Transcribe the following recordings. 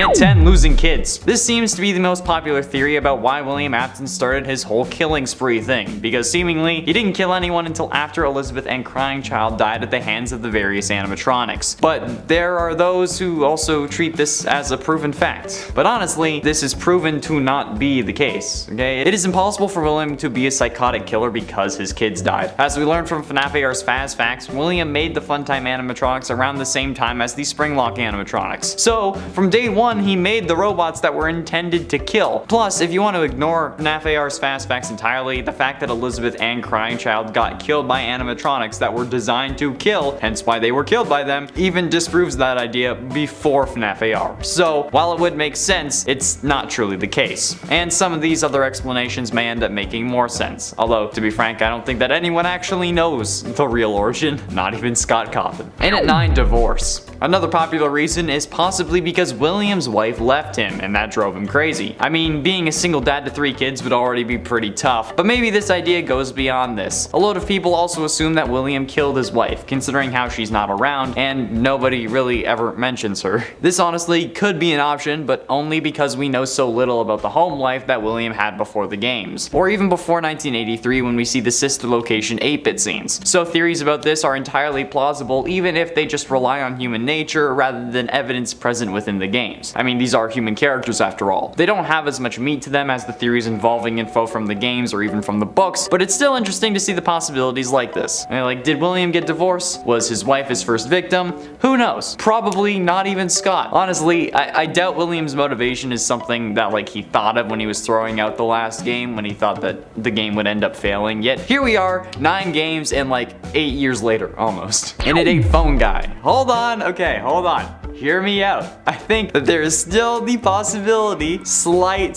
And 10, losing kids. This seems to be the most popular theory about why William Afton started his whole killing spree thing, because seemingly he didn't kill anyone until after Elizabeth and crying child died at the hands of the various animatronics. But there are those who also treat this as a proven fact. But honestly, this is proven to not be the case, okay? It is impossible for William to be a psychotic killer because his kids died. As we learned from FNAF AR's Faz Facts, William made the Funtime animatronics around the same time as the Springlock animatronics. So, from day one, he made the robots that were intended to kill. Plus, if you want to ignore FNAF AR's Faz Facts entirely, the fact that Elizabeth and crying child got killed by animatronics that were designed to kill, hence why they were killed by them, even disproves that idea before FNAF AR. So, while it would make sense, it's not truly the case. And some of these other explanations may end up making more sense. Although, to be frank, I don't think that anyone actually knows the real origin, not even Scott Cawthon. And at 9, divorce. Another popular reason is possibly because William's wife left him, and that drove him crazy. I mean, being a single dad to 3 kids would already be pretty tough, but maybe this idea goes beyond this. A lot of people also assume that William killed his wife, considering how she's not around, and nobody really ever mentions her. This honestly could be an option, but only because we know so little about the home life that William had before the games, or even before 1983 when we see the sister location 8-bit scenes. So theories about this are entirely plausible, even if they just rely on human nature rather than evidence present within the games. I mean, these are human characters after all. They don't have as much meat to them as the theories involving info from the games or even from the books, but it's still interesting to see the possibilities like this. And like, did William get divorced? Was his wife his first victim? Who knows? Probably not even Scott. Honestly, I doubt William's motivation is something that like he thought of when he was throwing out the last game, when he thought that the game would end up failing. Yet here we are, 9 games and like 8 years later almost. And it ain't Phone Guy. Hold on, okay, hold on. Hear me out. I think that there is still the possibility, slight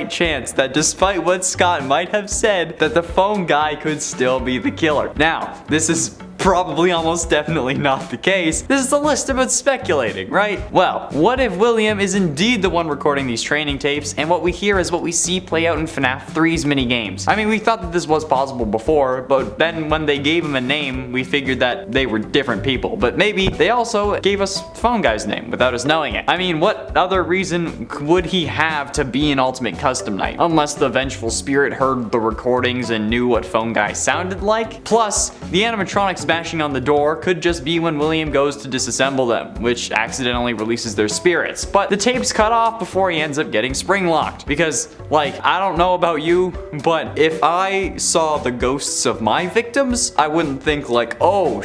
chance that despite what Scott might have said, that the Phone Guy could still be the killer. Now, this is probably almost definitely not the case. This is a list about speculating, right? Well, what if William is indeed the one recording these training tapes, and what we hear is what we see play out in FNAF 3's minigames? I mean, we thought that this was possible before, but then when they gave him a name, we figured that they were different people. But maybe they also gave us Phone Guy's name without us knowing it. I mean, what other reason would he have to be an Ultimate Custom Night? Unless the vengeful spirit heard the recordings and knew what Phone Guy sounded like? Plus, the animatronics bashing on the door could just be when William goes to disassemble them, which accidentally releases their spirits. But the tape's cut off before he ends up getting spring locked. Because, like, I don't know about you, but if I saw the ghosts of my victims, I wouldn't think like, oh,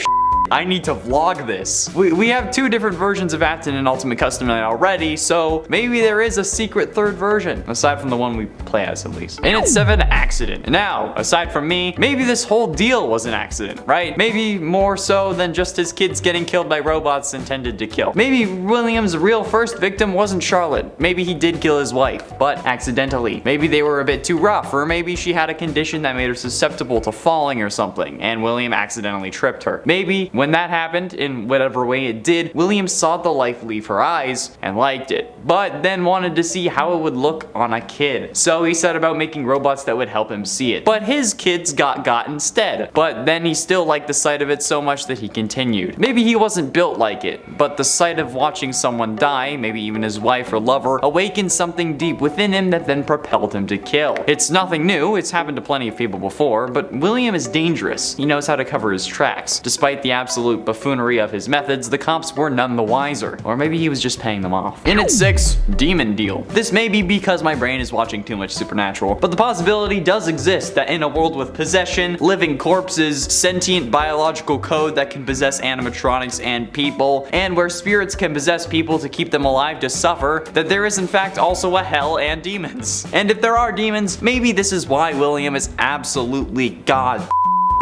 I need to vlog this. We have 2 different versions of Afton in Ultimate Custom Night already, so maybe there is a secret 3rd version, aside from the one we play as at least. And it's 7, accident. Now, aside from me, maybe this whole deal was an accident, right? Maybe more so than just his kids getting killed by robots intended to kill. Maybe William's real first victim wasn't Charlotte. Maybe he did kill his wife, but accidentally. Maybe they were a bit too rough, or maybe she had a condition that made her susceptible to falling or something, and William accidentally tripped her. Maybe when that happened, in whatever way it did, William saw the life leave her eyes and liked it, but then wanted to see how it would look on a kid. So he set about making robots that would help him see it. But his kids got instead. But then he still liked the sight of it so much that he continued. Maybe he wasn't built like it, but the sight of watching someone die, maybe even his wife or lover, awakened something deep within him that then propelled him to kill. It's nothing new, it's happened to plenty of people before, but William is dangerous. He knows how to cover his tracks. Despite the absolute buffoonery of his methods, the cops were none the wiser. Or maybe he was just paying them off. In at 6, demon deal. This may be because my brain is watching too much Supernatural, but the possibility does exist that in a world with possession, living corpses, sentient biological code that can possess animatronics and people, and where spirits can possess people to keep them alive to suffer, that there is in fact also a hell and demons. And if there are demons, maybe this is why William is absolutely god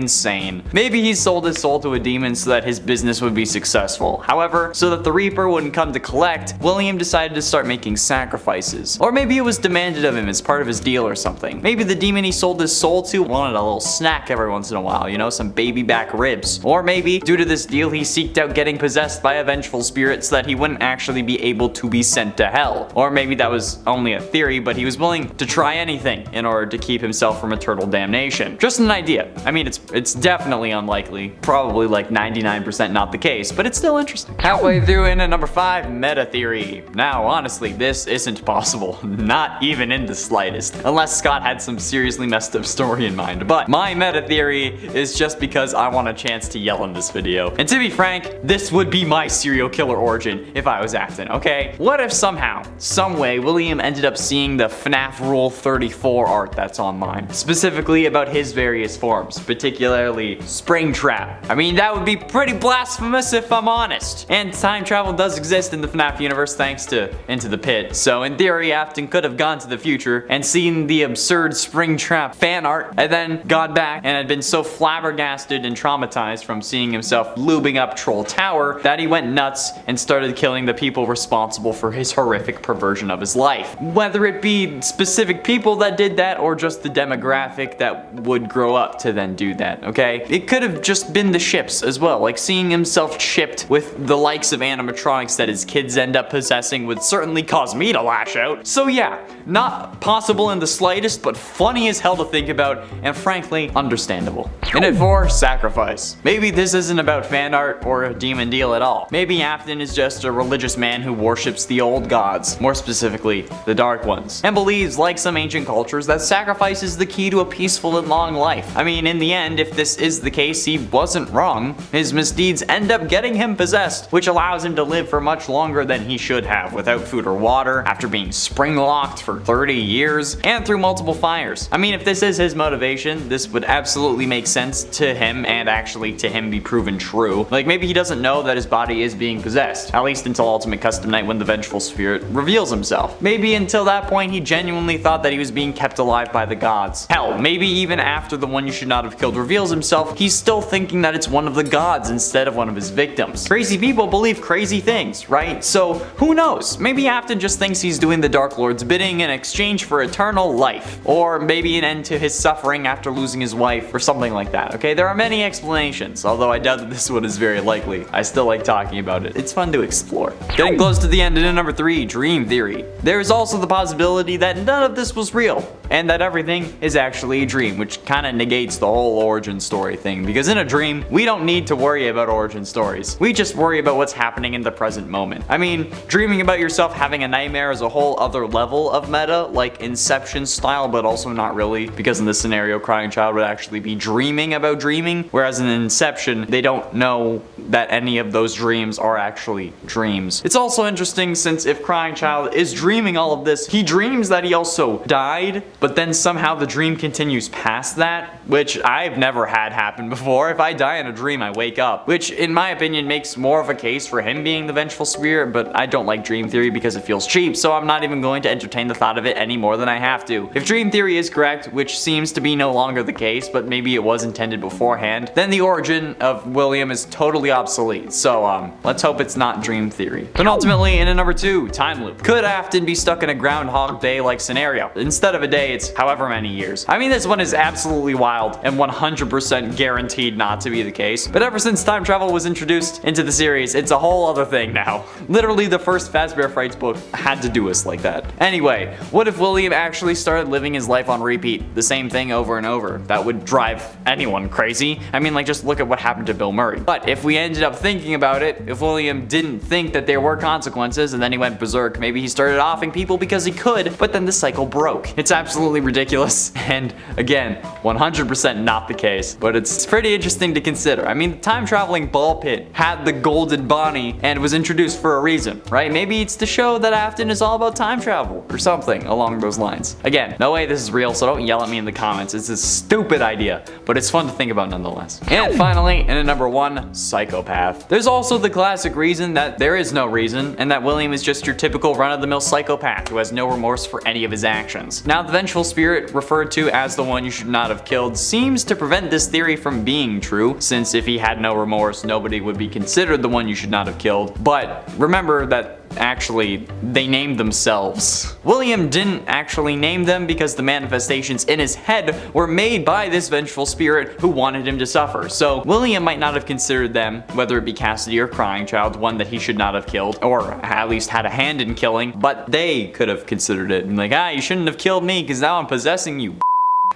insane. Maybe he sold his soul to a demon so that his business would be successful. However, so that the Reaper wouldn't come to collect, William decided to start making sacrifices. Or maybe it was demanded of him as part of his deal or something. Maybe the demon he sold his soul to wanted a little snack every once in a while, you know, some baby back ribs. Or maybe, due to this deal, he seeked out getting possessed by a vengeful spirit so that he wouldn't actually be able to be sent to hell. Or maybe that was only a theory, but he was willing to try anything in order to keep himself from eternal damnation. Just an idea. I mean, it's It's definitely unlikely, probably like 99% not the case, but it's still interesting. Halfway through in at number 5, meta theory. Now, honestly, this isn't possible, not even in the slightest, unless Scott had some seriously messed up story in mind. But my meta theory is just because I want a chance to yell in this video. And to be frank, this would be my serial killer origin if I was Afton, okay? What if somehow, some way, William ended up seeing the FNAF Rule 34 art that's online, specifically about his various forms, particularly Springtrap. I mean, that would be pretty blasphemous if I'm honest. And time travel does exist in the FNAF universe thanks to Into the Pit, so in theory, Afton could have gone to the future and seen the absurd Springtrap fan art, and then gone back and had been so flabbergasted and traumatized from seeing himself lubing up Troll Tower that he went nuts and started killing the people responsible for his horrific perversion of his life. Whether it be specific people that did that or just the demographic that would grow up to then do that, okay? It could have just been the ships as well, like seeing himself shipped with the likes of animatronics that his kids end up possessing would certainly cause me to lash out. So yeah, not possible in the slightest, but funny as hell to think about, and frankly, understandable. And at 4, sacrifice. Maybe this isn't about fan art or a demon deal at all. Maybe Afton is just a religious man who worships the old gods, more specifically, the dark ones, and believes, like some ancient cultures, that sacrifice is the key to a peaceful and long life. I mean, in the end, if this is the case, he wasn't wrong. His misdeeds end up getting him possessed, which allows him to live for much longer than he should have without food or water, after being spring-locked for 30 years, and through multiple fires. I mean, if this is his motivation, this would absolutely make sense to him, and actually to him be proven true. Like, maybe he doesn't know that his body is being possessed, at least until Ultimate Custom Night when the vengeful spirit reveals himself. Maybe until that point he genuinely thought that he was being kept alive by the gods. Hell, maybe even after the one you should not have killed reveals himself, he's still thinking that it's one of the gods instead of one of his victims. Crazy people believe crazy things, right? So who knows? Maybe Afton just thinks he's doing the Dark Lord's bidding in exchange for eternal life, or maybe an end to his suffering after losing his wife, or something like that, okay? There are many explanations, although I doubt that this one is very likely. I still like talking about it. It's fun to explore. Getting close to the end, and in number 3, dream theory. There is also the possibility that none of this was real, and that everything is actually a dream, which kind of negates the whole origin story thing, because in a dream, we don't need to worry about origin stories. We just worry about what's happening in the present moment. I mean, dreaming about yourself having a nightmare is a whole other level of meta, like Inception style, but also not really, because in this scenario, Crying Child would actually be dreaming about dreaming, whereas in Inception, they don't know that any of those dreams are actually dreams. It's also interesting since if Crying Child is dreaming all of this, he dreams that he also died, but then somehow the dream continues past that, which I've never had happen before. If I die in a dream, I wake up, which in my opinion makes more of a case for him being the vengeful spirit, but I don't like dream theory because it feels cheap, so I'm not even going to entertain the thought of it any more than I have to. If dream theory is correct, which seems to be no longer the case, but maybe it was intended beforehand, then the origin of William is totally obsolete, so let's hope it's not dream theory. But ultimately, in a number 2, time loop. Could Afton be stuck in a Groundhog Day-like scenario? Instead of a day, it's however many years. I mean, this one is absolutely wild and 100% guaranteed not to be the case, but ever since time travel was introduced into the series, it's a whole other thing now. Literally, the first Fazbear Frights book had to do us like that. Anyway, what if William actually started living his life on repeat, the same thing over and over? That would drive anyone crazy. I mean, like, just look at what happened to Bill Murray. But if we ended up thinking about it, if William didn't think that there were consequences and then he went berserk, maybe he started offing people because he could, but then the cycle broke. It's absolutely ridiculous, and again, 100% not the case, but it's pretty interesting to consider. I mean, the time-traveling ball pit had the golden Bonnie and was introduced for a reason, right? Maybe it's to show that Afton is all about time travel, or something along those lines. Again, no way this is real, so don't yell at me in the comments. It's a stupid idea, but it's fun to think about nonetheless. And finally, in a number 1, psychopath. There's also the classic reason that there is no reason, and that William is just your typical run-of-the-mill psychopath who has no remorse for any of his actions. Now, the vengeful spirit, referred to as the one you should not have killed, seems to prevent this theory from being true, since if he had no remorse, nobody would be considered the one you should not have killed. But remember that actually, they named themselves. William didn't actually name them because the manifestations in his head were made by this vengeful spirit who wanted him to suffer. So William might not have considered them, whether it be Cassidy or Crying Child, one that he should not have killed, or at least had a hand in killing, but they could have considered it and like, you shouldn't have killed me because now I'm possessing you.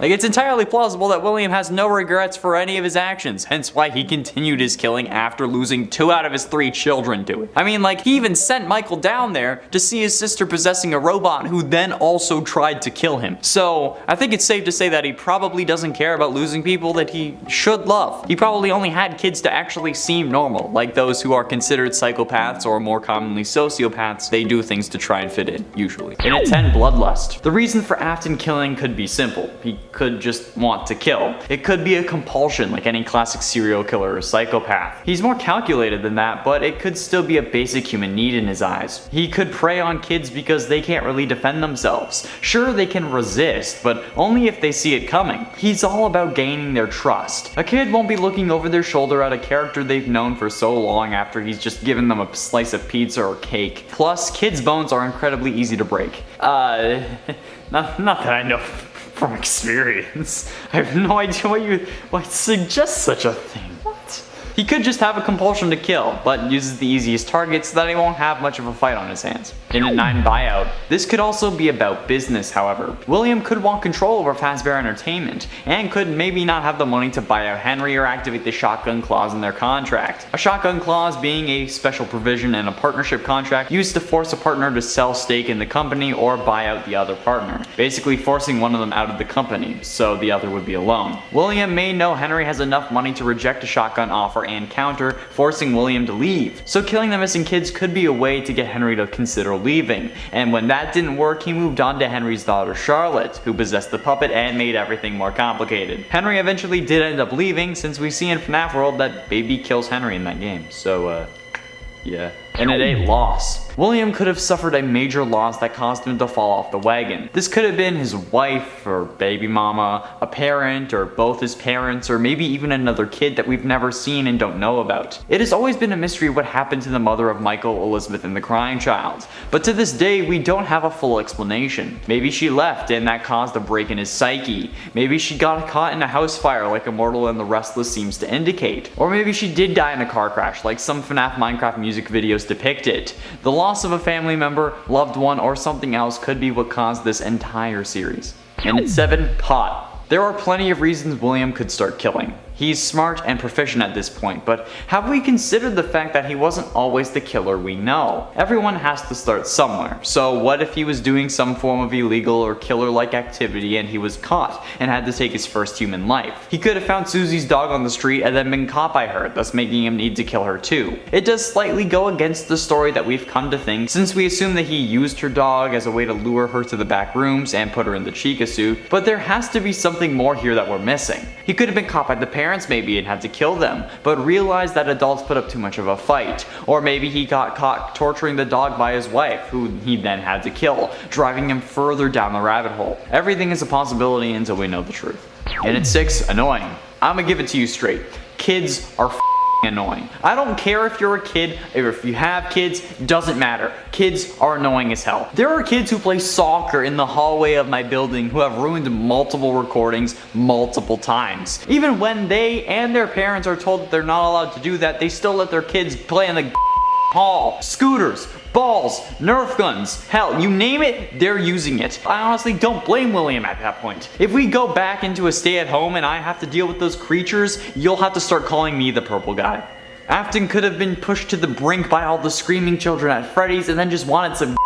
Like, it's entirely plausible that William has no regrets for any of his actions, hence why he continued his killing after losing 2 out of his 3 children to it. I mean, like, he even sent Michael down there to see his sister possessing a robot who then also tried to kill him. So, I think it's safe to say that he probably doesn't care about losing people that he should love. He probably only had kids to actually seem normal, like those who are considered psychopaths or more commonly sociopaths. They do things to try and fit in, usually. In at 10, bloodlust. The reason for Afton killing could be simple. He could just want to kill. It could be a compulsion like any classic serial killer or psychopath. He's more calculated than that, but it could still be a basic human need in his eyes. He could prey on kids because they can't really defend themselves. Sure, they can resist, but only if they see it coming. He's all about gaining their trust. A kid won't be looking over their shoulder at a character they've known for so long after he's just given them a slice of pizza or cake. Plus, kids' bones are incredibly easy to break. Not that I know from experience. I have no idea why suggest such a thing. What? He could just have a compulsion to kill, but uses the easiest target so that he won't have much of a fight on his hands. In at 9, buyout. This could also be about business, however. William could want control over Fazbear Entertainment, and could maybe not have the money to buy out Henry or activate the shotgun clause in their contract. A shotgun clause being a special provision in a partnership contract used to force a partner to sell stake in the company or buy out the other partner, basically forcing one of them out of the company, so the other would be alone. William may know Henry has enough money to reject a shotgun offer and counter, forcing William to leave. So killing the missing kids could be a way to get Henry to consider leaving, and when that didn't work, he moved on to Henry's daughter Charlotte, who possessed the puppet and made everything more complicated. Henry eventually did end up leaving, since we see in FNAF World that Baby kills Henry in that game, so yeah. And at 8, loss. William could have suffered a major loss that caused him to fall off the wagon. This could have been his wife, or baby mama, a parent, or both his parents, or maybe even another kid that we've never seen and don't know about. It has always been a mystery what happened to the mother of Michael, Elizabeth, and the crying child, but to this day we don't have a full explanation. Maybe she left and that caused a break in his psyche. Maybe she got caught in a house fire like Immortal and the Restless seems to indicate. Or maybe she did die in a car crash like some FNAF Minecraft music videos depict it. The loss of a family member, loved one, or something else could be what caused this entire series. And at 7, pot. There are plenty of reasons William could start killing. He's smart and proficient at this point, but have we considered the fact that he wasn't always the killer we know? Everyone has to start somewhere, so what if he was doing some form of illegal or killer-like activity and he was caught and had to take his first human life? He could have found Susie's dog on the street and then been caught by her, thus making him need to kill her too. It does slightly go against the story that we've come to think, since we assume that he used her dog as a way to lure her to the back rooms and put her in the Chica suit, but there has to be something more here that we're missing. He could have been caught by the parents maybe and had to kill them, but realized that adults put up too much of a fight. Or maybe he got caught torturing the dog by his wife, who he then had to kill, driving him further down the rabbit hole. Everything is a possibility until we know the truth. And at 6, annoying. I'm gonna give it to you straight. Kids are annoying. I don't care if you're a kid or if you have kids, doesn't matter. Kids are annoying as hell. There are kids who play soccer in the hallway of my building who have ruined multiple recordings multiple times. Even when they and their parents are told that they're not allowed to do that, they still let their kids play in the hall. Scooters, balls, Nerf guns, hell, you name it, they're using it. I honestly don't blame William at that point. If we go back into a stay at home and I have to deal with those creatures, you'll have to start calling me the purple guy. Afton could have been pushed to the brink by all the screaming children at Freddy's and then just wanted some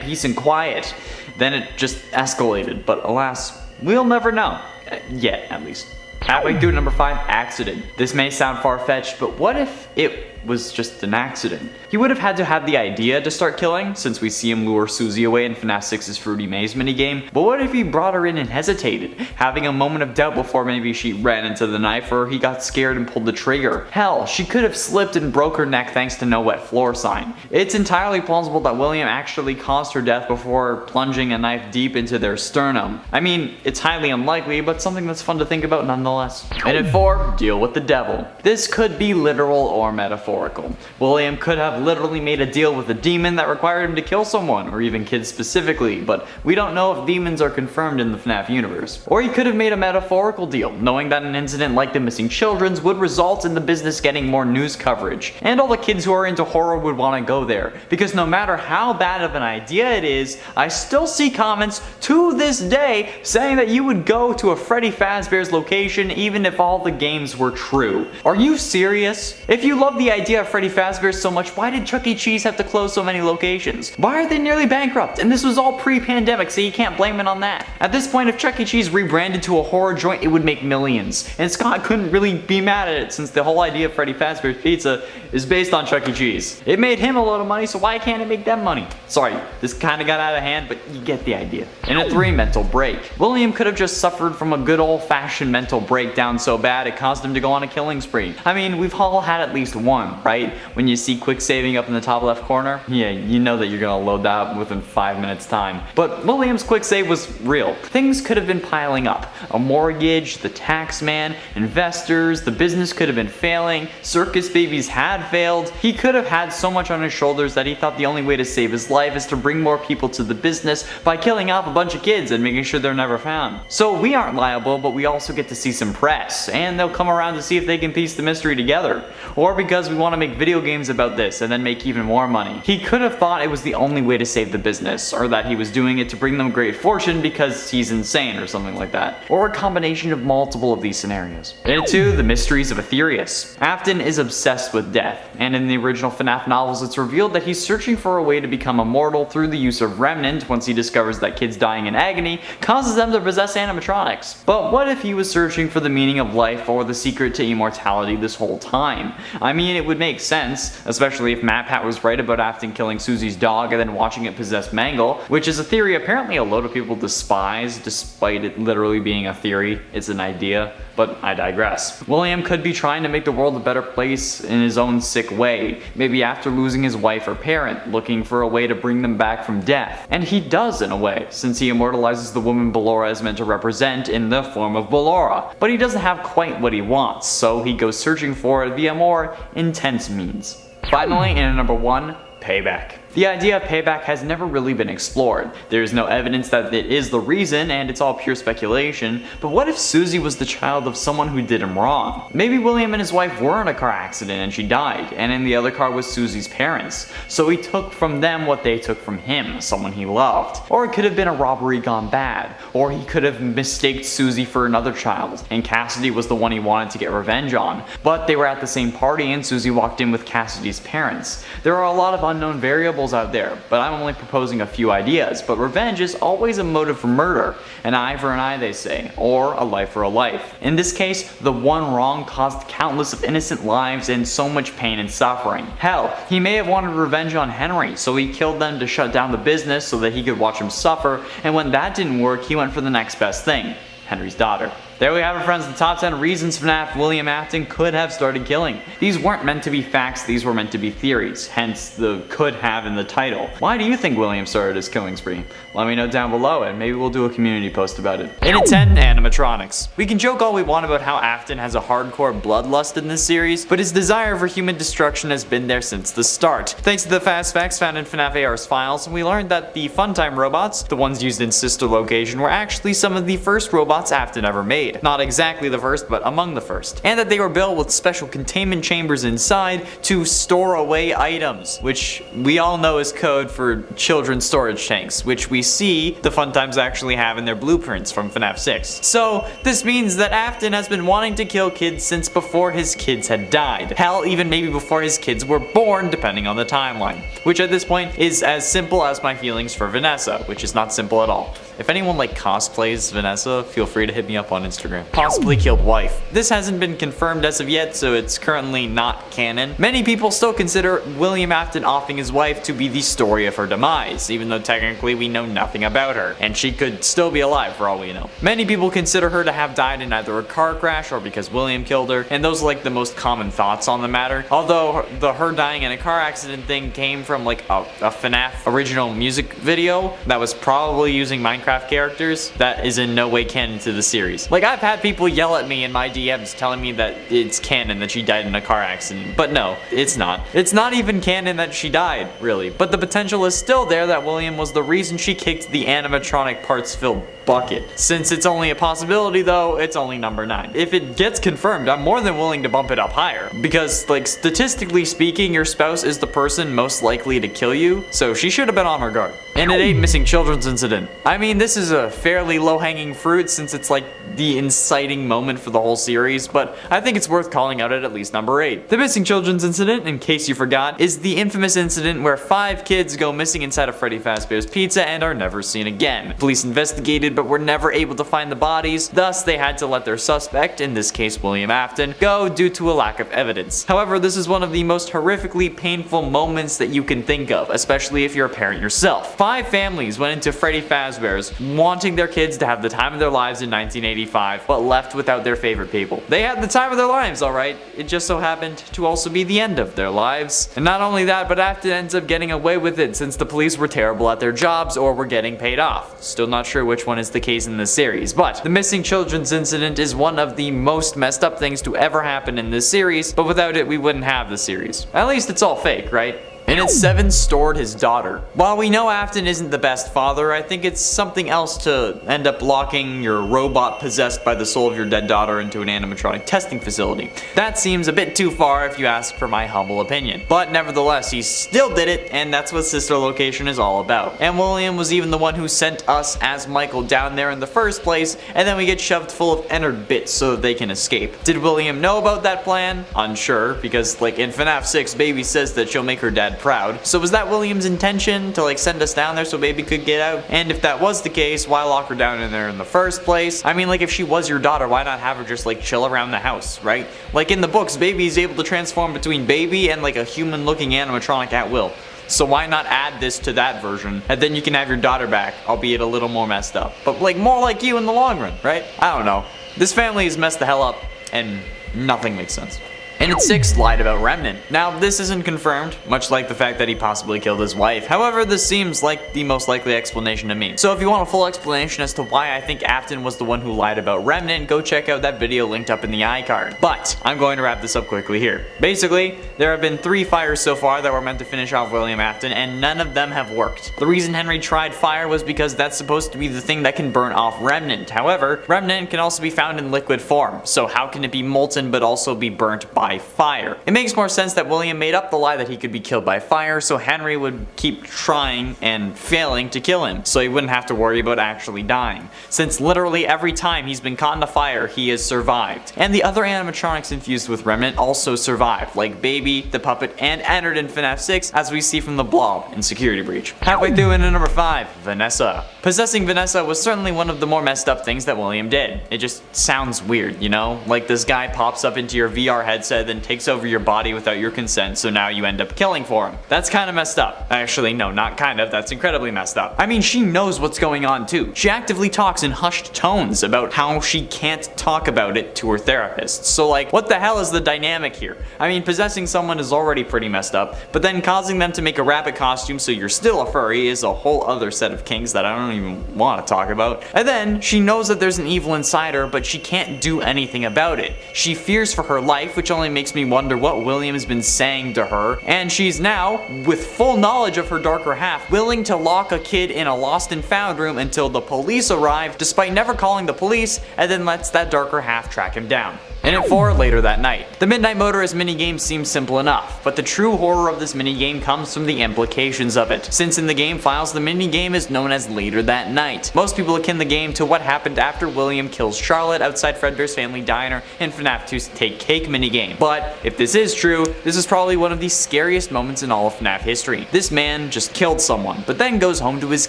peace and quiet. Then it just escalated, but alas, we'll never know. Yet, at least. Halfway through number 5, accident. This may sound far-fetched, but what if it was just an accident? He would have had to have the idea to start killing, since we see him lure Susie away in FNAF 6's Fruity Maze minigame, but what if he brought her in and hesitated, having a moment of doubt before maybe she ran into the knife or he got scared and pulled the trigger? Hell, she could have slipped and broke her neck thanks to no wet floor sign. It's entirely plausible that William actually caused her death before plunging a knife deep into their sternum. I mean, it's highly unlikely, but something that's fun to think about nonetheless. And at 4, deal with the devil. This could be literal or metaphorical. metaphorical. William could have literally made a deal with a demon that required him to kill someone, or even kids specifically, but we don't know if demons are confirmed in the FNAF universe. Or he could have made a metaphorical deal, knowing that an incident like the missing children's would result in the business getting more news coverage, and all the kids who are into horror would want to go there, because no matter how bad of an idea it is, I still see comments to this day saying that you would go to a Freddy Fazbear's location even if all the games were true. Are you serious? If you love the idea of Freddy Fazbear so much, why did Chuck E. Cheese have to close so many locations? Why are they nearly bankrupt? And this was all pre-pandemic, so you can't blame it on that. At this point, if Chuck E. Cheese rebranded to a horror joint, it would make millions. And Scott couldn't really be mad at it since the whole idea of Freddy Fazbear's Pizza is based on Chuck E. Cheese. It made him a lot of money, so why can't it make them money? Sorry, this kinda got out of hand, but you get the idea. In a 3, mental break. William could have just suffered from a good old-fashioned mental breakdown so bad it caused him to go on a killing spree. I mean, we've all had at least one, right? When you see quick saving up in the top left corner, yeah, you know that you're gonna load that up within 5 minutes time. But William's quick save was real. Things could have been piling up. A mortgage, the tax man, investors, the business could have been failing, circus babies had failed. He could have had so much on his shoulders that he thought the only way to save his life is to bring more people to the business by killing off a bunch of kids and making sure they're never found. So we aren't liable, but we also get to see some press, and they'll come around to see if they can piece the mystery together. Or because we want to make video games about this and then make even more money. He could have thought it was the only way to save the business, or that he was doing it to bring them great fortune because he's insane or something like that. Or a combination of multiple of these scenarios. And 2, the mysteries of Aetherius. Afton is obsessed with death, and in the original FNAF novels it's revealed that he's searching for a way to become immortal through the use of Remnant once he discovers that kids dying in agony causes them to possess animatronics. But what if he was searching for the meaning of life or the secret to immortality this whole time? I mean, it would make sense, especially if MatPat was right about Afton killing Susie's dog and then watching it possess Mangle, which is a theory apparently a lot of people despise, despite it literally being a theory. It's an idea, but I digress. William could be trying to make the world a better place in his own sick way, maybe after losing his wife or parent, looking for a way to bring them back from death. And he does in a way, since he immortalizes the woman Ballora is meant to represent in the form of Ballora. But he doesn't have quite what he wants, so he goes searching for it via more intense means. Finally, in number 1, payback. The idea of payback has never really been explored. There is no evidence that it is the reason, and it's all pure speculation, but what if Susie was the child of someone who did him wrong? Maybe William and his wife were in a car accident and she died, and in the other car was Susie's parents, so he took from them what they took from him, someone he loved. Or it could have been a robbery gone bad, or he could have mistaked Susie for another child, and Cassidy was the one he wanted to get revenge on, but they were at the same party and Susie walked in with Cassidy's parents. There are a lot of unknown variables out there, but I'm only proposing a few ideas. But revenge is always a motive for murder. An eye for an eye, they say, or a life for a life. In this case, the one wrong caused countless of innocent lives and so much pain and suffering. Hell, he may have wanted revenge on Henry, so he killed them to shut down the business so that he could watch him suffer, and when that didn't work, he went for the next best thing, Henry's daughter. There we have it, friends, the top 10 reasons FNAF William Afton could have started killing. These weren't meant to be facts, these were meant to be theories, hence the could have in the title. Why do you think William started his killing spree? Let me know down below and maybe we'll do a community post about it. In at 10, animatronics. We can joke all we want about how Afton has a hardcore bloodlust in this series, but his desire for human destruction has been there since the start. Thanks to the fast facts found in FNAF AR's files, we learned that the Funtime robots, the ones used in Sister Location, were actually some of the first robots Afton ever made. Not exactly the first, but among the first. And that they were built with special containment chambers inside to store away items, which we all know is code for children's storage tanks, which we see the Funtimes actually have in their blueprints from FNAF 6. So this means that Afton has been wanting to kill kids since before his kids had died. Hell, even maybe before his kids were born, depending on the timeline. Which at this point is as simple as my feelings for Vanessa, which is not simple at all. If anyone cosplays Vanessa, feel free to hit me up on Instagram. Possibly killed wife. This hasn't been confirmed as of yet, so it's currently not canon. Many people still consider William Afton offing his wife to be the story of her demise, even though technically we know nothing about her, and she could still be alive for all we know. Many people consider her to have died in either a car crash or because William killed her, and those are the most common thoughts on the matter. Although the her dying in a car accident thing came from a FNAF original music video that was probably using Minecraft characters that is in no way canon to the series. I've had people yell at me in my DMs telling me that it's canon that she died in a car accident, but no, it's not. It's not even canon that she died, really, but the potential is still there that William was the reason she kicked the animatronic parts-filled bucket. Since it's only a possibility though, it's only number 9. If it gets confirmed, I'm more than willing to bump it up higher, because like statistically speaking, your spouse is the person most likely to kill you, so she should have been on her guard. And it ain't missing children's incident. I mean, this is a fairly low-hanging fruit since it's like the inciting moment for the whole series, but I think it's worth calling out at least number 8. The missing children's incident, in case you forgot, is the infamous incident where 5 kids go missing inside of Freddy Fazbear's Pizza and are never seen again. Police investigated but were never able to find the bodies, thus they had to let their suspect, in this case William Afton, go due to a lack of evidence. However, this is one of the most horrifically painful moments that you can think of, especially if you're a parent yourself. 5 families went into Freddy Fazbear's wanting their kids to have the time of their lives in 1985, but left without their favorite people. They had the time of their lives, alright, it just so happened to also be the end of their lives. And not only that, but Afton ends up getting away with it since the police were terrible at their jobs or were getting paid off. Still not sure which one is the case in this series, but the missing children's incident is one of the most messed up things to ever happen in this series, but without it we wouldn't have the series. At least it's all fake, right? And at 7 stored his daughter. While we know Afton isn't the best father, I think it's something else to end up locking your robot possessed by the soul of your dead daughter into an animatronic testing facility. That seems a bit too far if you ask for my humble opinion. But nevertheless, he still did it, and that's what Sister Location is all about. And William was even the one who sent us as Michael down there in the first place, and then we get shoved full of Ennard bits so that they can escape. Did William know about that plan? Unsure, because like in FNAF 6, Baby says that she'll make her dad proud. So was that William's intention to like send us down there so Baby could get out? And if that was the case, why lock her down in there in the first place? I mean, like if she was your daughter, why not have her just like chill around the house, right? Like in the books, Baby is able to transform between Baby and like a human looking animatronic at will. So why not add this to that version, and then you can have your daughter back, albeit a little more messed up. But like more like you in the long run, right? I don't know. This family is messed the hell up, and nothing makes sense. And at 6, lied about Remnant. Now, this isn't confirmed, much like the fact that he possibly killed his wife. However, this seems like the most likely explanation to me. So if you want a full explanation as to why I think Afton was the one who lied about Remnant, go check out that video linked up in the iCard. But I'm going to wrap this up quickly here. Basically, there have been 3 fires so far that were meant to finish off William Afton, and none of them have worked. The reason Henry tried fire was because that's supposed to be the thing that can burn off Remnant. However, Remnant can also be found in liquid form, so how can it be molten but also be burnt by fire? It makes more sense that William made up the lie that he could be killed by fire, so Henry would keep trying and failing to kill him, so he wouldn't have to worry about actually dying, since literally every time he's been caught in the fire, he has survived. And the other animatronics infused with Remnant also survived, like Baby, the puppet, and Ennard in FNAF 6, as we see from the Blob in Security Breach. Halfway through into number 5, Vanessa. Possessing Vanessa was certainly one of the more messed up things that William did. It just sounds weird, you know? Like this guy pops up into your VR headset, then takes over your body without your consent, so now you end up killing for him. That's kind of messed up. Actually, no, not kind of, that's incredibly messed up. I mean, she knows what's going on too. She actively talks in hushed tones about how she can't talk about it to her therapist. So like, what the hell is the dynamic here? I mean, possessing someone is already pretty messed up, but then causing them to make a rabbit costume so you're still a furry is a whole other set of kinks that I don't even want to talk about. And then, she knows that there's an evil inside her, but she can't do anything about it. She fears for her life, which only makes me wonder what William has been saying to her, and she's now, with full knowledge of her darker half, willing to lock a kid in a lost and found room until the police arrive, despite never calling the police, and then lets that darker half track him down. And at 4, later that night. The Midnight Motorist minigame seems simple enough, but the true horror of this minigame comes from the implications of it, since in the game files the minigame is known as Later That Night. Most people akin the game to what happened after William kills Charlotte outside Fredbear's Family Diner in FNAF 2's Take Cake minigame. But if this is true, this is probably one of the scariest moments in all of FNAF history. This man just killed someone, but then goes home to his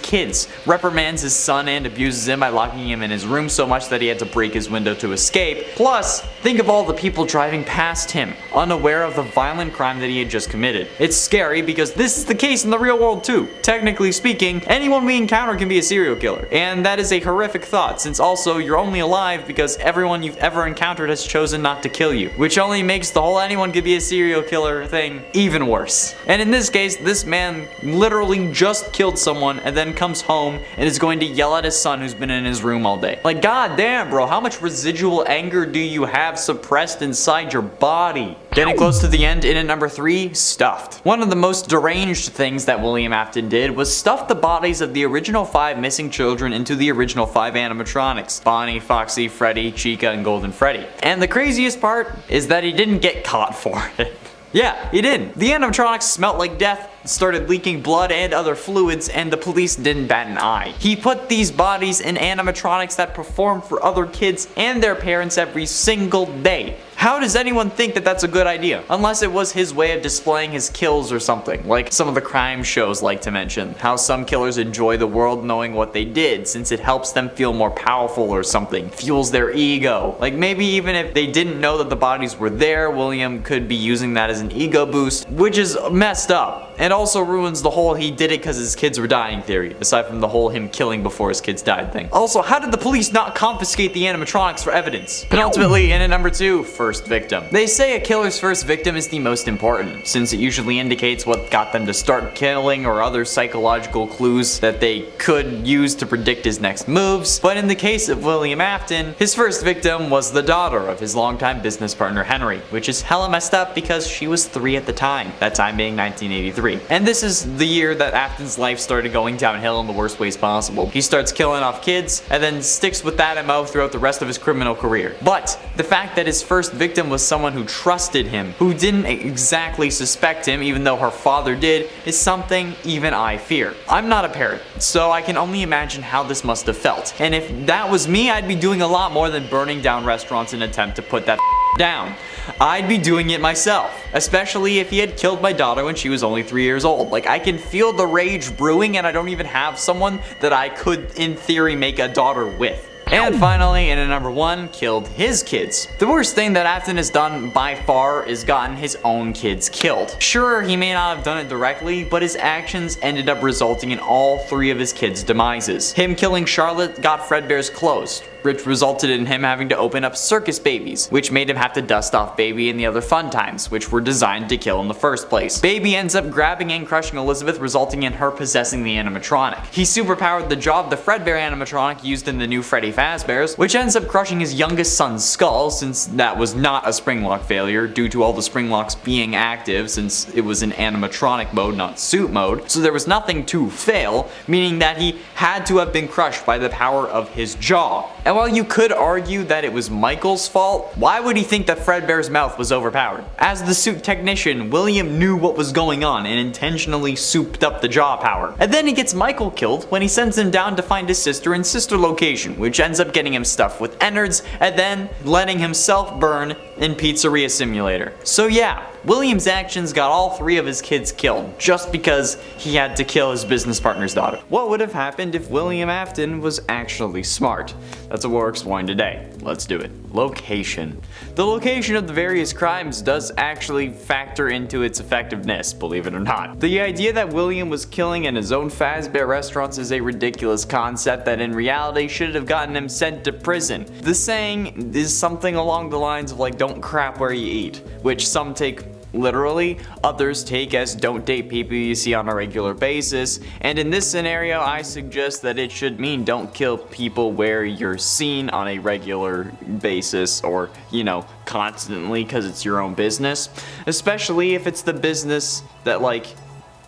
kids, reprimands his son and abuses him by locking him in his room so much that he had to break his window to escape, plus Think of all the people driving past him, unaware of the violent crime that he had just committed. It's scary because this is the case in the real world too. Technically speaking, anyone we encounter can be a serial killer. And that is a horrific thought, since also you're only alive because everyone you've ever encountered has chosen not to kill you, which only makes the whole anyone could be a serial killer thing even worse. And in this case, this man literally just killed someone and then comes home and is going to yell at his son who's been in his room all day. Like, god damn, bro, how much residual anger do you have suppressed inside your body? Getting close to the end, in at number 3, stuffed. One of the most deranged things that William Afton did was stuff the bodies of the original 5 missing children into the original 5 animatronics: Bonnie, Foxy, Freddy, Chica, and Golden Freddy. And the craziest part is that he didn't get caught for it. Yeah, he didn't. The animatronics smelt like death, started leaking blood and other fluids, and the police didn't bat an eye. He put these bodies in animatronics that perform for other kids and their parents every single day. How does anyone think that that's a good idea? Unless it was his way of displaying his kills or something, like some of the crime shows like to mention. How some killers enjoy the world knowing what they did, since it helps them feel more powerful or something, fuels their ego. Like maybe even if they didn't know that the bodies were there, William could be using that as an ego boost, which is messed up. And also ruins the whole he did it because his kids were dying theory, aside from the whole him killing before his kids died thing. Also, how did the police not confiscate the animatronics for evidence? Penultimately, in at number 2, first victim. They say a killer's first victim is the most important, since it usually indicates what got them to start killing or other psychological clues that they could use to predict his next moves. But in the case of William Afton, his first victim was the daughter of his longtime business partner Henry, which is hella messed up because she was 3 at the time, that time being 1983. And this is the year that Afton's life started going downhill in the worst ways possible. He starts killing off kids and then sticks with that MO throughout the rest of his criminal career. But the fact that his first victim was someone who trusted him, who didn't exactly suspect him even though her father did, is something even I fear. I'm not a parent, so I can only imagine how this must have felt. And if that was me, I'd be doing a lot more than burning down restaurants in an attempt to put that down. I'd be doing it myself, especially if he had killed my daughter when she was only 3 years old. Like, I can feel the rage brewing and I don't even have someone that I could, in theory, make a daughter with. And finally, in at number 1, killed his kids. The worst thing that Afton has done by far is gotten his own kids killed. Sure, he may not have done it directly, but his actions ended up resulting in all 3 of his kids' demises. Him killing Charlotte got Fredbear's closed, which resulted in him having to open up Circus Babies, which made him have to dust off Baby and the other Fun Times, which were designed to kill in the first place. Baby ends up grabbing and crushing Elizabeth, resulting in her possessing the animatronic. He superpowered the jaw of the Fredbear animatronic used in the new Freddy Fazbear's, which ends up crushing his youngest son's skull, since that was not a spring lock failure due to all the spring locks being active, since it was in animatronic mode, not suit mode, so there was nothing to fail, meaning that he had to have been crushed by the power of his jaw. And while you could argue that it was Michael's fault, why would he think that Fredbear's mouth was overpowered? As the suit technician, William knew what was going on and intentionally souped up the jaw power. And then he gets Michael killed when he sends him down to find his sister in sister location, which ends up getting him stuffed with innards and then letting himself burn in Pizzeria Simulator. So yeah, William's actions got all 3 of his kids killed, just because he had to kill his business partner's daughter. What would have happened if William Afton was actually smart? That's what we're exploring today. Let's do it. Location. The location of the various crimes does actually factor into its effectiveness, believe it or not. The idea that William was killing in his own Fazbear restaurants is a ridiculous concept that in reality should have gotten him sent to prison. The saying is something along the lines of like, don't crap where you eat, which some take literally, others take as don't date people you see on a regular basis, and in this scenario I suggest that it should mean don't kill people where you're seen on a regular basis or, you know, constantly because it's your own business, especially if it's the business that like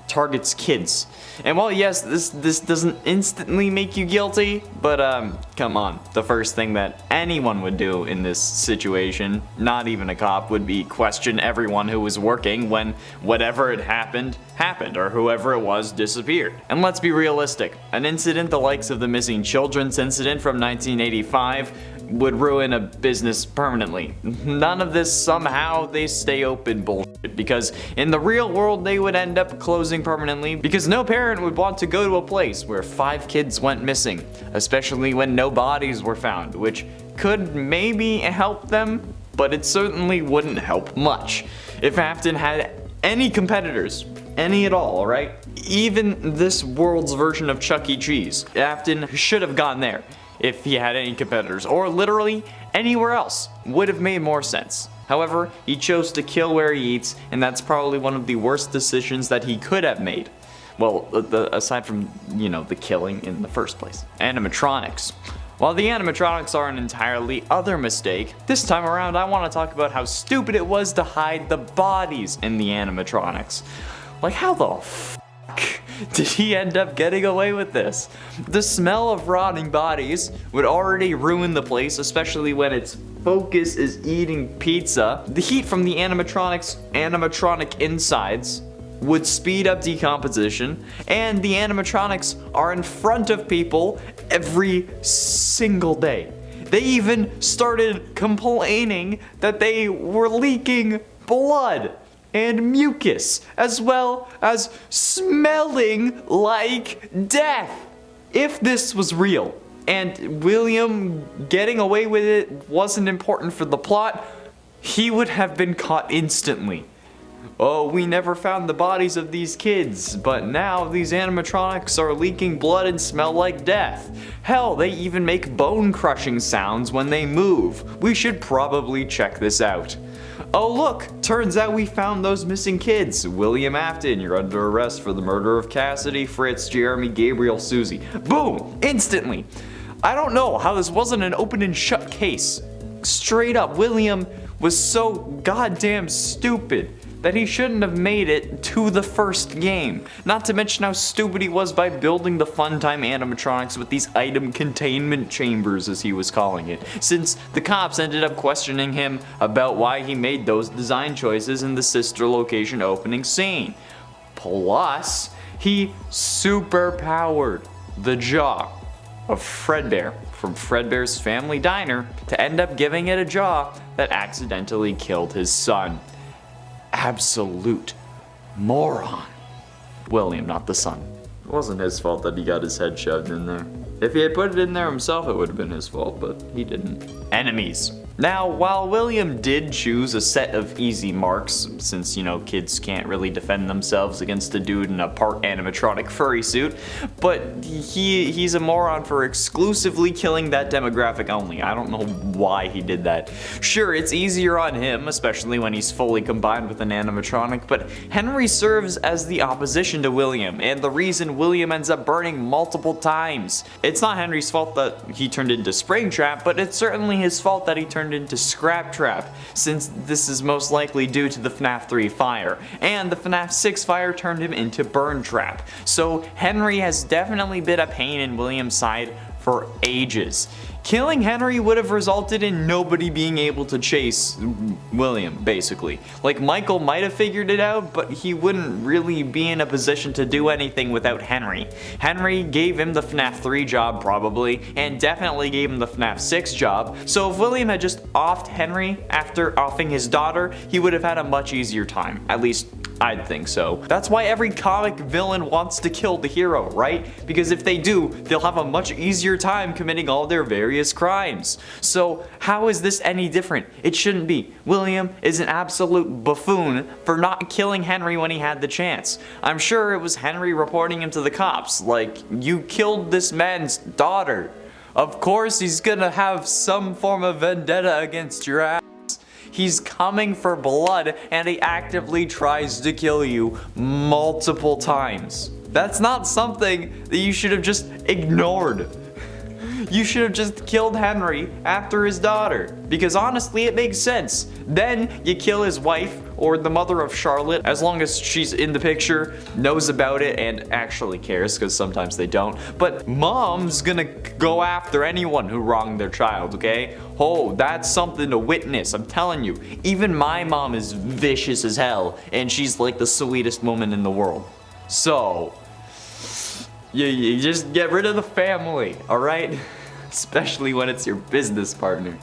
targets kids. And while yes, this doesn't instantly make you guilty, but come on, the first thing that anyone would do in this situation, not even a cop, would be question everyone who was working when whatever had happened, or whoever it was disappeared. And let's be realistic, an incident the likes of the missing children's incident from 1985 would ruin a business permanently. None of this somehow they stay open bullshit, because in the real world they would end up closing permanently, because no parent would want to go to a place where 5 kids went missing, especially when no bodies were found, which could maybe help them, but it certainly wouldn't help much. If Afton had any competitors, any at all, alright? Even this world's version of Chuck E. Cheese, Afton should have gone there if he had any competitors, or literally anywhere else would have made more sense. However, he chose to kill where he eats, and that's probably one of the worst decisions that he could have made. Well, aside from, the killing in the first place. Animatronics. While the animatronics are an entirely other mistake, this time around I want to talk about how stupid it was to hide the bodies in the animatronics. Like, how the fuck did he end up getting away with this? The smell of rotting bodies would already ruin the place, especially when its focus is eating pizza. The heat from the animatronic insides would speed up decomposition, and the animatronics are in front of people every single day. They even started complaining that they were leaking blood and mucus, as well as smelling like death. If this was real, and William getting away with it wasn't important for the plot, he would have been caught instantly. Oh, we never found the bodies of these kids, but now these animatronics are leaking blood and smell like death. Hell, they even make bone-crushing sounds when they move. We should probably check this out. Oh look, turns out we found those missing kids. William Afton, you're under arrest for the murder of Cassidy, Fritz, Jeremy, Gabriel, Susie. Boom! Instantly. I don't know how this wasn't an open and shut case. Straight up, William was so goddamn stupid that he shouldn't have made it to the first game. Not to mention how stupid he was by building the Funtime animatronics with these item containment chambers, as he was calling it, since the cops ended up questioning him about why he made those design choices in the sister location opening scene. Plus, he superpowered the jaw of Fredbear from Fredbear's Family Diner to end up giving it a jaw that accidentally killed his son. Absolute moron. William, not the son. It wasn't his fault that he got his head shoved in there. If he had put it in there himself, it would have been his fault, but he didn't. Enemies. Now, while William did choose a set of easy marks, since, kids can't really defend themselves against a dude in a part animatronic furry suit, but he's a moron for exclusively killing that demographic only. I don't know why he did that. Sure, it's easier on him, especially when he's fully combined with an animatronic, but Henry serves as the opposition to William, and the reason William ends up burning multiple times. It's not Henry's fault that he turned into Springtrap, but it's certainly his fault that he turned into Scrap Trap, since this is most likely due to the FNAF 3 fire, and the FNAF 6 fire turned him into Burn Trap. So Henry has definitely been a pain in William's side for ages. Killing Henry would have resulted in nobody being able to chase William, basically. Like, Michael might have figured it out, but he wouldn't really be in a position to do anything without Henry. Henry gave him the FNAF 3 job, probably, and definitely gave him the FNAF 6 job, so if William had just offed Henry after offing his daughter, he would have had a much easier time. At least, I'd think so. That's why every comic villain wants to kill the hero, right? Because if they do, they'll have a much easier time committing all their various crimes. So how is this any different? It shouldn't be. William is an absolute buffoon for not killing Henry when he had the chance. I'm sure it was Henry reporting him to the cops, like, you killed this man's daughter. Of course he's gonna have some form of vendetta against your ass. He's coming for blood, and he actively tries to kill you multiple times. That's not something that you should have just ignored. You should have just killed Henry after his daughter, because honestly it makes sense. Then you kill his wife, or the mother of Charlotte, as long as she's in the picture, knows about it, and actually cares, because sometimes they don't. But mom's gonna go after anyone who wronged their child, okay? Oh, that's something to witness, I'm telling you. Even my mom is vicious as hell, and she's like the sweetest woman in the world. So, you just get rid of the family, alright? Especially when it's your business partner.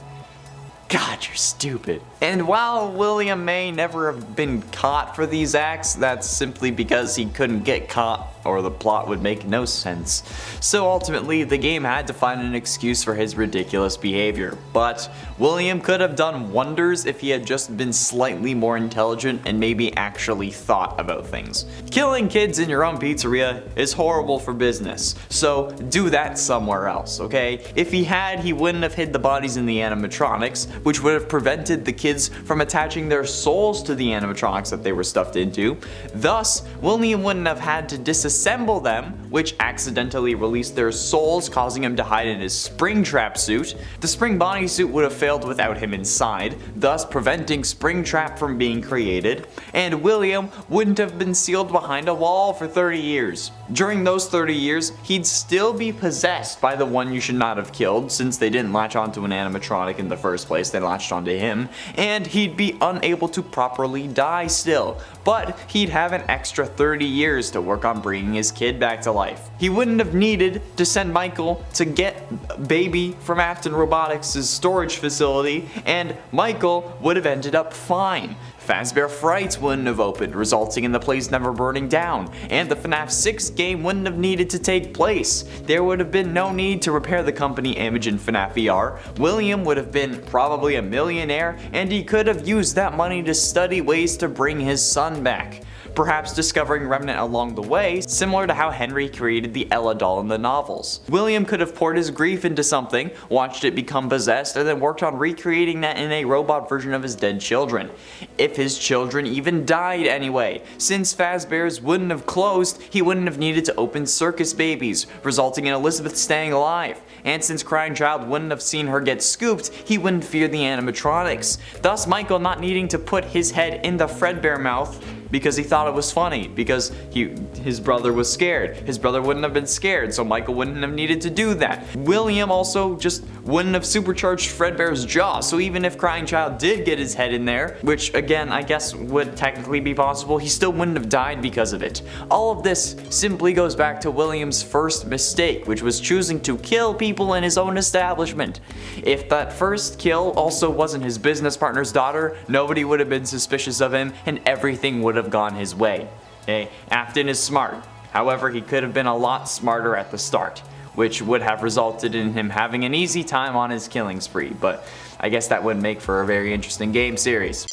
God, you're stupid. And while William may never have been caught for these acts, that's simply because he couldn't get caught or the plot would make no sense. So ultimately, the game had to find an excuse for his ridiculous behavior. But William could have done wonders if he had just been slightly more intelligent and maybe actually thought about things. Killing kids in your own pizzeria is horrible for business, so do that somewhere else, okay? If he had, he wouldn't have hid the bodies in the animatronics, which would have prevented the kids from attaching their souls to the animatronics that they were stuffed into. Thus, William wouldn't have had to disassemble them, which accidentally released their souls, causing him to hide in his Springtrap suit. The Spring bodysuit would have failed without him inside, thus preventing Springtrap from being created, and William wouldn't have been sealed behind a wall for 30 years. During those 30 years, he'd still be possessed by the one you should not have killed, since they didn't latch onto an animatronic in the first place, they latched onto him, and he'd be unable to properly die still, but he'd have an extra 30 years to work on bringing his kid back to life. He wouldn't have needed to send Michael to get Baby from Afton Robotics' storage facility, and Michael would have ended up fine. Fazbear Frights wouldn't have opened, resulting in the place never burning down, and the FNAF 6 game wouldn't have needed to take place. There would have been no need to repair the company image in FNAF VR. William would have been probably a millionaire, and he could have used that money to study ways to bring his son back. Perhaps discovering Remnant along the way, similar to how Henry created the Ella doll in the novels. William could have poured his grief into something, watched it become possessed, and then worked on recreating that in a robot version of his dead children. If his children even died anyway. Since Fazbear's wouldn't have closed, he wouldn't have needed to open Circus Babies, resulting in Elizabeth staying alive. And since Crying Child wouldn't have seen her get scooped, he wouldn't fear the animatronics. Thus Michael not needing to put his head in the Fredbear mouth because he thought it was funny, because his brother was scared. His brother wouldn't have been scared, so Michael wouldn't have needed to do that. William also just wouldn't have supercharged Fredbear's jaw, so even if Crying Child did get his head in there, which again I guess would technically be possible, he still wouldn't have died because of it. All of this simply goes back to William's first mistake, which was choosing to kill people in his own establishment. If that first kill also wasn't his business partner's daughter, nobody would have been suspicious of him and everything would have gone his way. Okay? Afton is smart. However, he could have been a lot smarter at the start, which would have resulted in him having an easy time on his killing spree, but I guess that would make for a very interesting game series.